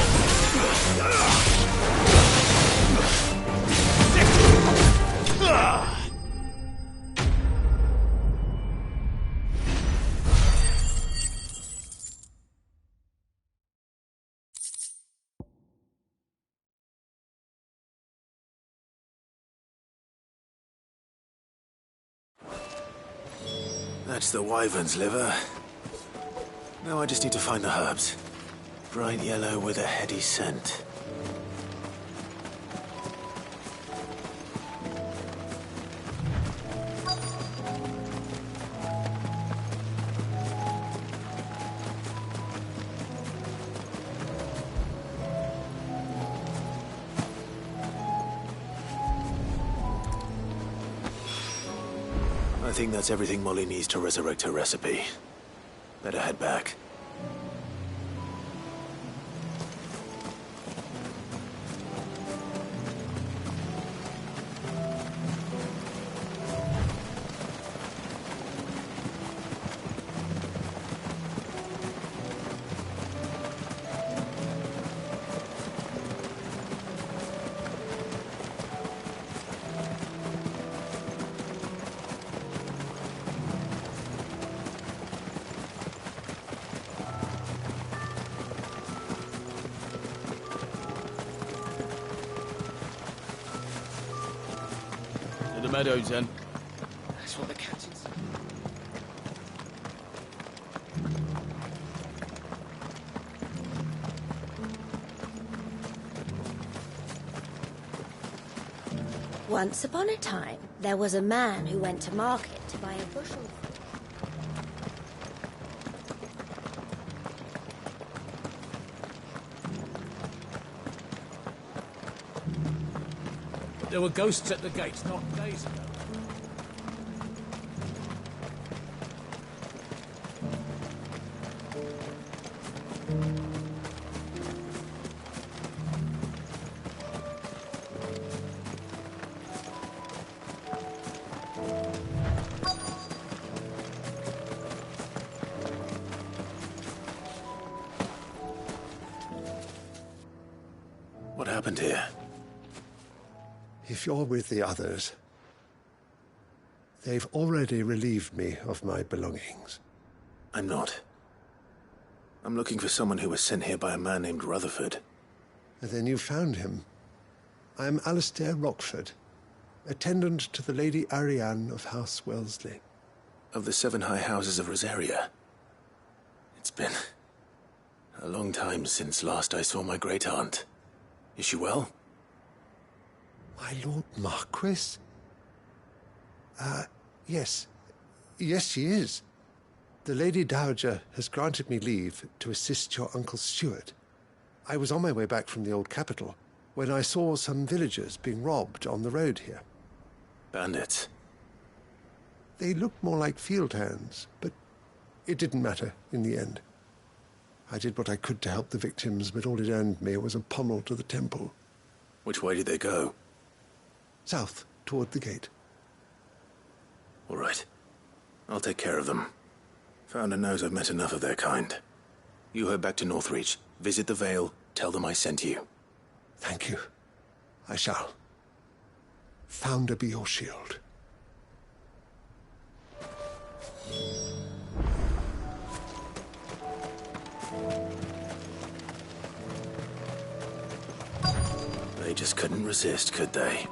That's the wyvern's liver. Now I just need to find the herbs. Bright yellow with a heady scent. I think that's everything Molly needs to resurrect her recipe. Better head back. To the meadows, then. That's what the captain said. Once upon a time, there was a man who went to market to buy a bushel. There were ghosts at the gates not days ago. What happened here? If you're with the others, they've already relieved me of my belongings. I'm not. I'm looking for someone who was sent here by a man named Rutherford. And then you found him. I am Alistair Rockford, attendant to the Lady Ariane of House Wellesley. Of the 7 high houses of Rosaria. It's been a long time since last I saw my great-aunt. Is she well? My Lord Marquis? Yes. Yes, she is. The Lady Dowager has granted me leave to assist your Uncle Stuart. I was on my way back from the old capital when I saw some villagers being robbed on the road here. Bandits? They looked more like field hands, but it didn't matter in the end. I did what I could to help the victims, but all it earned me was a pommel to the temple. Which way did they go? South, toward the gate. All right. I'll take care of them. Founder knows I've met enough of their kind. You head back to Northreach, visit the Vale, tell them I sent you. Thank you. I shall. Founder be your shield. They just couldn't resist, could they?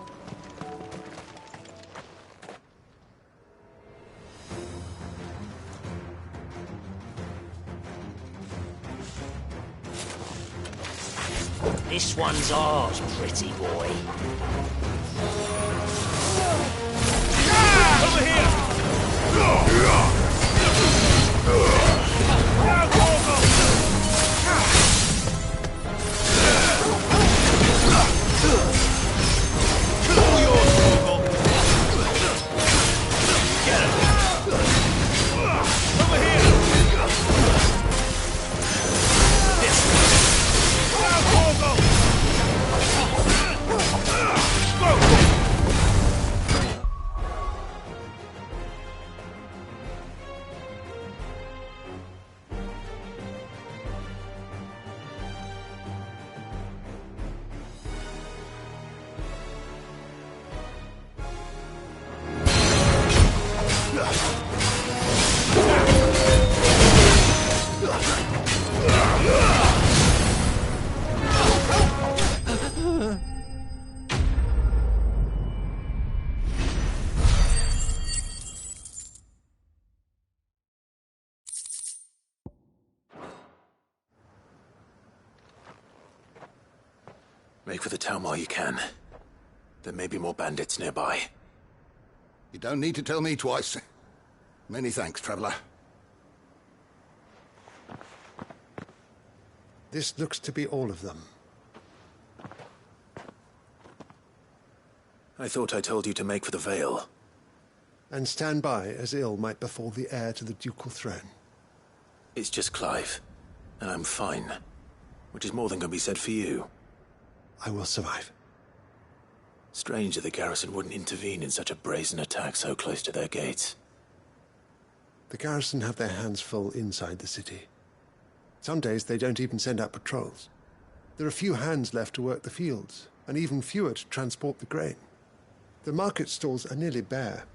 This one's ours, pretty boy. Over here! Make for the town while you can. There may be more bandits nearby. You don't need to tell me twice. Many thanks, traveler. This looks to be all of them. I thought I told you to make for the Vale. And stand by as ill might befall the heir to the ducal throne. It's just Clive, and I'm fine. Which is more than can be said for you. I will survive. Strange that the garrison wouldn't intervene in such a brazen attack so close to their gates. The garrison have their hands full inside the city. Some days they don't even send out patrols. There are few hands left to work the fields, and even fewer to transport the grain. The market stalls are nearly bare,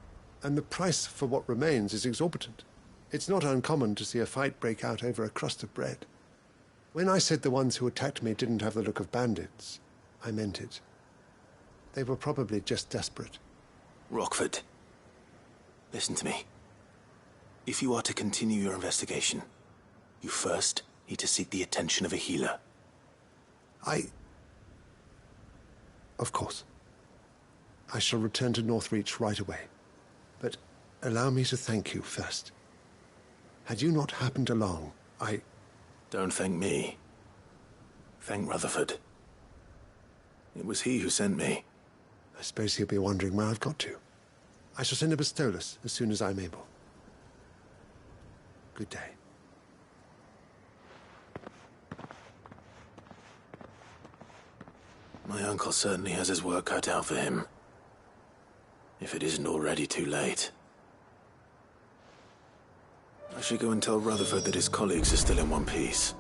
and the price for what remains is exorbitant. It's not uncommon to see a fight break out over a crust of bread. When I said the ones who attacked me didn't have the look of bandits, I meant it. They were probably just desperate. Rockford, listen to me. If you are to continue your investigation, you first need to seek the attention of a healer. Of course. I shall return to Northreach right away. But allow me to thank you first. Had you not happened along, Don't thank me. Thank Rutherford. It was he who sent me. I suppose he'll be wondering where I've got to. I shall send a Bistolus as soon as I'm able. Good day. My uncle certainly has his work cut out for him. If it isn't already too late. I should go and tell Rutherford that his colleagues are still in one piece.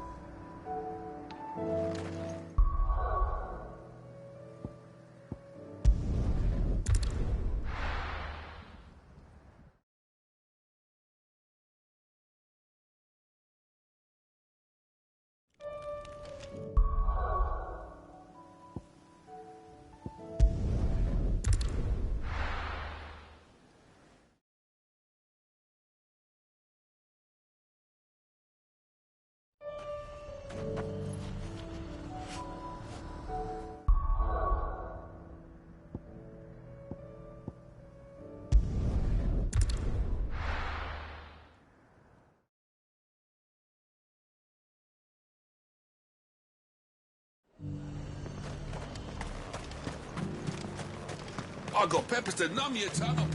I got peppers to numb your tongue up.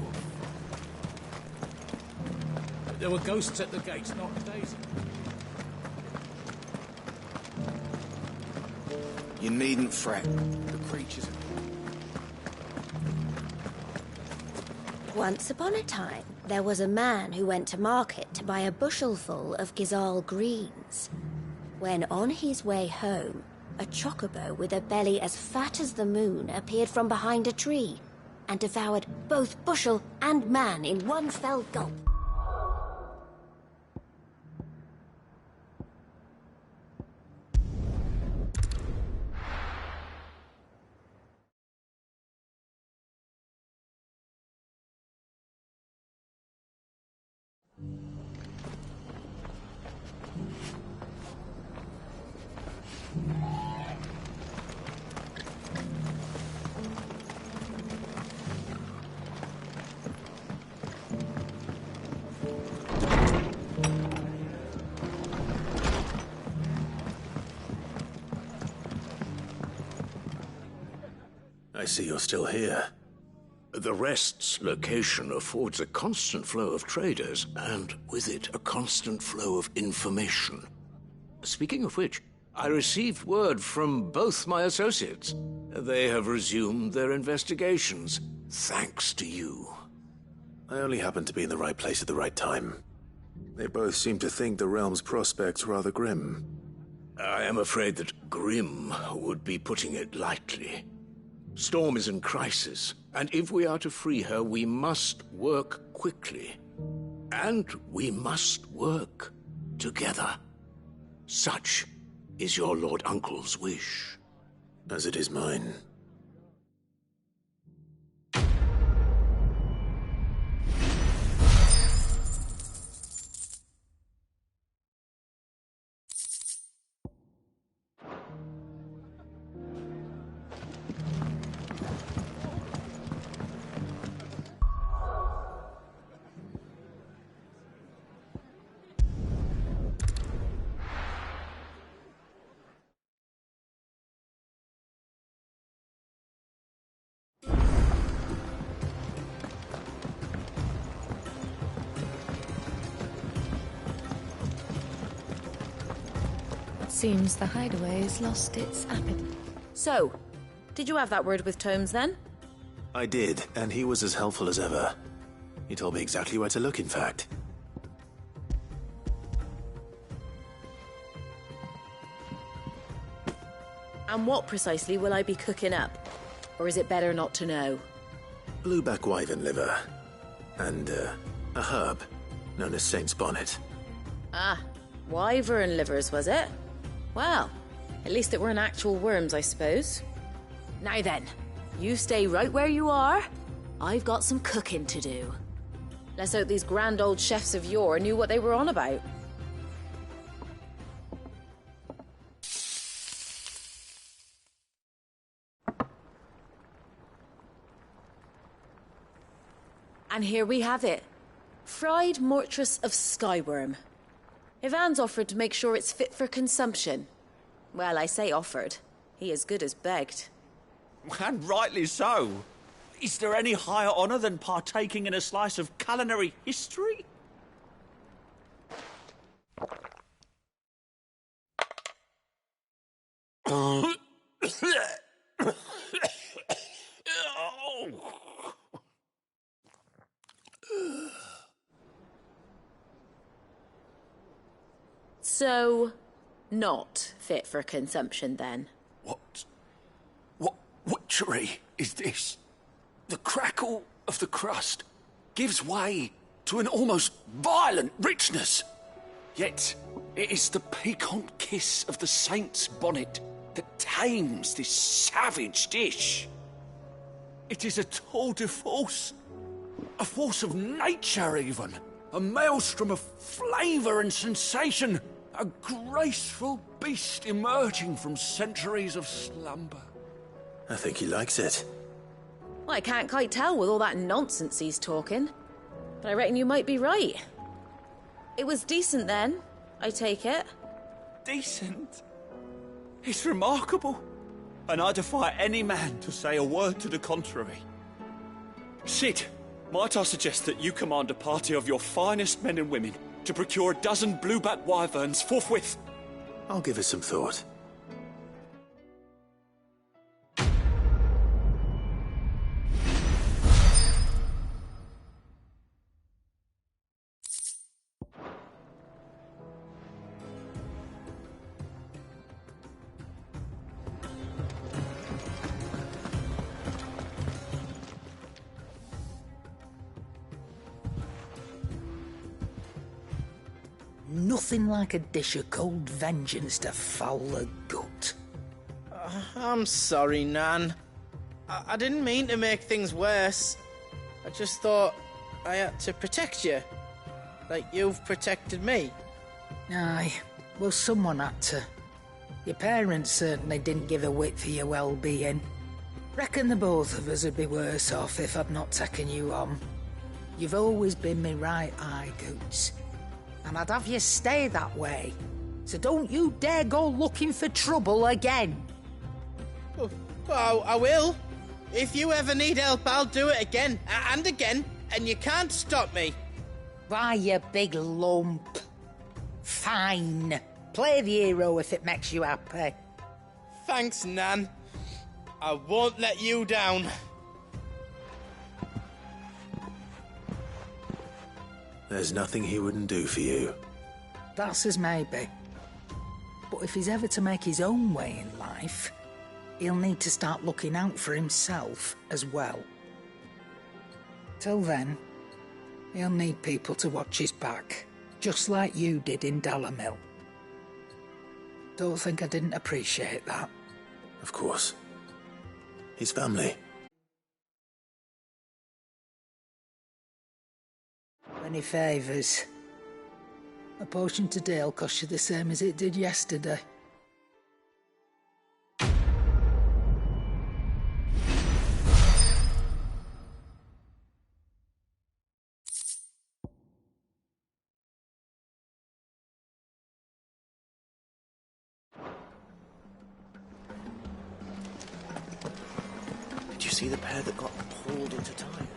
There were ghosts at the gates not days ago. You needn't fret. The creatures Once upon a time, there was a man who went to market to buy a bushelful of Gizal greens. When on his way home, a chocobo with a belly as fat as the moon appeared from behind a tree and devoured both bushel and man in one fell gulp. see you're still here. The Rest's location affords a constant flow of traders, and with it, a constant flow of information. Speaking of which, I received word from both my associates. They have resumed their investigations, thanks to you. I only happened to be in the right place at the right time. They both seem to think the realm's prospects rather grim. I am afraid that grim would be putting it lightly. Storm is in crisis, and if we are to free her, we must work quickly. And we must work together. Such is your Lord Uncle's wish. As it is mine. Seems the hideaway's lost its appetite. So, did you have that word with Tomes then? I did, and he was as helpful as ever. He told me exactly where to look, in fact. And what precisely will I be cooking up? Or is it better not to know? Blueback wyvern liver. And, a herb known as Saint's Bonnet. Ah, wyvern livers, was it? Well, at least it weren't actual worms, I suppose. Now then, you stay right where you are. I've got some cooking to do. Let's hope these grand old chefs of yore knew what they were on about. And here we have it. Fried mortress of skyworm. Ivan's offered to make sure it's fit for consumption. Well, I say offered. He as good as begged. And rightly so. Is there any higher honour than partaking in a slice of culinary history? So, not fit for consumption then? What witchery is this? The crackle of the crust gives way to an almost violent richness. Yet, it is the piquant kiss of the saint's bonnet that tames this savage dish. It is a tour de force, a force of nature even, a maelstrom of flavour and sensation, a graceful beast emerging from centuries of slumber. I think he likes it. Well, I can't quite tell with all that nonsense he's talking. But I reckon you might be right. It was decent then, I take it. Decent? It's remarkable. And I defy any man to say a word to the contrary. Sid, might I suggest that you command a party of your finest men and women to procure a dozen blueback wyverns forthwith? I'll give it some thought. Nothing like a dish of cold vengeance to foul the gut. I'm sorry, Nan. I didn't mean to make things worse. I just thought I had to protect you. Like you've protected me. Aye, well, someone had to. Your parents certainly didn't give a whit for your well-being. Reckon the both of us would be worse off if I'd not taken you on. You've always been me right eye, Goots. And I'd have you stay that way. So don't you dare go looking for trouble again. Well, I will. If you ever need help, I'll do it again and again, and you can't stop me. Why, you big lump. Fine. Play the hero if it makes you happy. Thanks, Nan. I won't let you down. There's nothing he wouldn't do for you. That's as maybe. But if he's ever to make his own way in life, he'll need to start looking out for himself as well. Till then, he'll need people to watch his back, just like you did in Dalamil. Don't think I didn't appreciate that. Of course. His family. Any favours? A potion today will cost you the same as it did yesterday. Did you see the pair that got pulled into time?